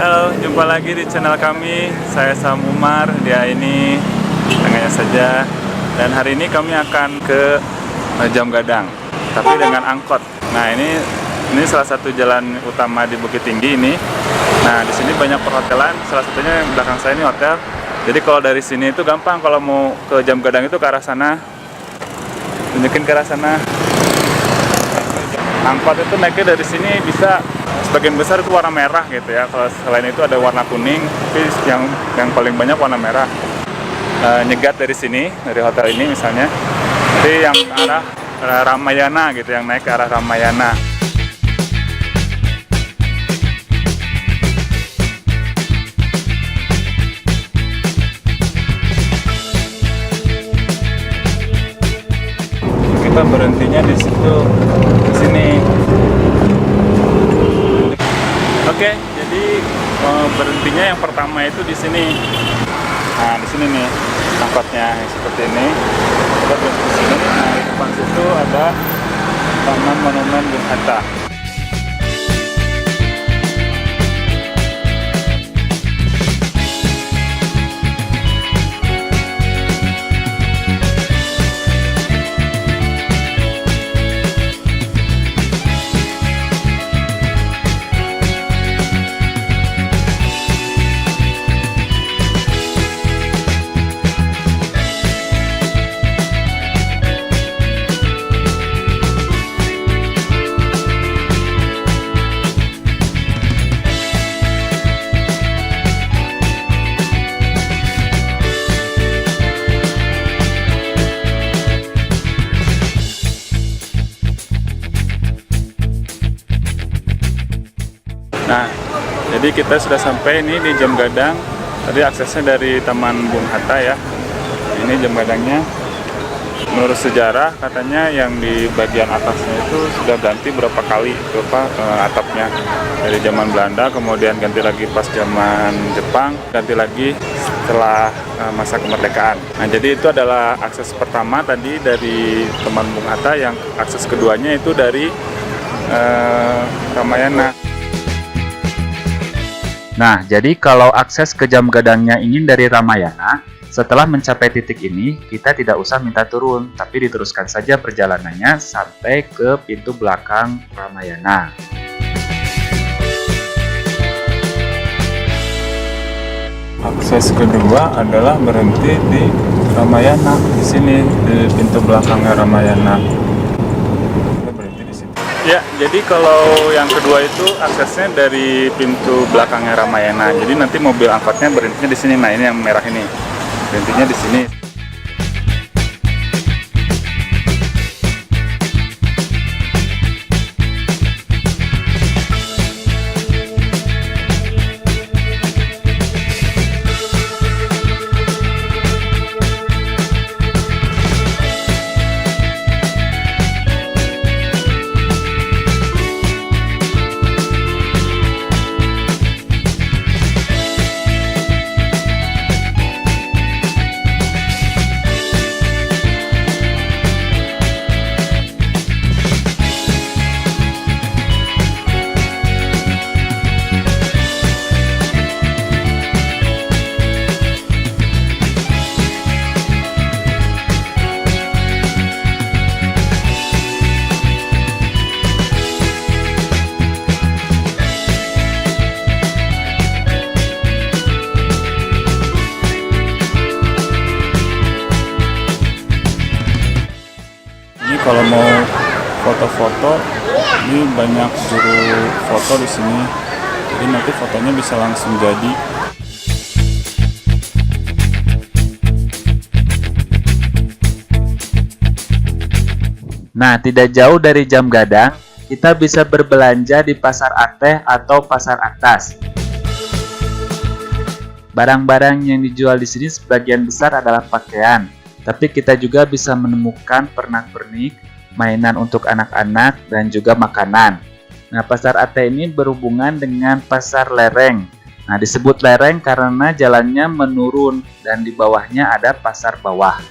Halo, jumpa lagi di channel kami. Saya Sam Umar, dia ini tengahnya saja. Dan hari ini kami akan ke Jam Gadang, tapi dengan angkot. Nah, ini salah satu jalan utama di Bukit Tinggi ini. Nah, di sini banyak perhotelan. Salah satunya yang belakang saya ini hotel. Jadi kalau dari sini itu gampang, kalau mau ke Jam Gadang itu ke arah sana. Tunjukin ke arah sana. Angkot itu naiknya dari sini bisa sebagian besar itu warna merah gitu ya. Kalau selain itu ada warna kuning, tapi yang paling banyak warna merah. Nyegat dari sini, dari hotel ini misalnya. Jadi yang arah Ramayana gitu, yang naik ke arah Ramayana. Kita berhentinya di situ, di sini. Oke, jadi berhentinya yang pertama itu di sini. Nah, di sini nih angkotnya seperti ini. Kita berhenti di sini. Nah, di depan situ ada Taman Monumen Bung Hatta. Nah, jadi kita sudah sampai ini di Jam Gadang. Tadi aksesnya dari Taman Bung Hatta ya. Ini Jam Gadangnya. Menurut sejarah katanya yang di bagian atasnya itu sudah ganti berapa kali atapnya. Dari zaman Belanda, kemudian ganti lagi pas zaman Jepang, ganti lagi setelah masa kemerdekaan. Nah, jadi itu adalah akses pertama tadi dari Taman Bung Hatta. Yang akses keduanya itu dari Ramayana. Nah, jadi kalau akses ke Jam Gadangnya ingin dari Ramayana, setelah mencapai titik ini, kita tidak usah minta turun, tapi diteruskan saja perjalanannya sampai ke pintu belakang Ramayana. Akses kedua adalah berhenti di Ramayana, di sini di pintu belakangnya Ramayana. Ya, jadi kalau yang kedua itu aksesnya dari pintu belakangnya Ramayana. Jadi nanti mobil angkotnya berhentinya di sini. Nah, ini yang merah ini. Berhentinya di sini. Kalau mau foto-foto, ini banyak juru foto di sini. Jadi nanti fotonya bisa langsung jadi. Nah, tidak jauh dari Jam Gadang, kita bisa berbelanja di Pasar Ateh atau Pasar Atas. Barang-barang yang dijual di sini sebagian besar adalah pakaian. Tapi kita juga bisa menemukan pernak-pernik, mainan untuk anak-anak, dan juga makanan. Nah, Pasar Ateh ini berhubungan dengan Pasar Lereng. Nah, disebut lereng karena jalannya menurun dan di bawahnya ada pasar bawah.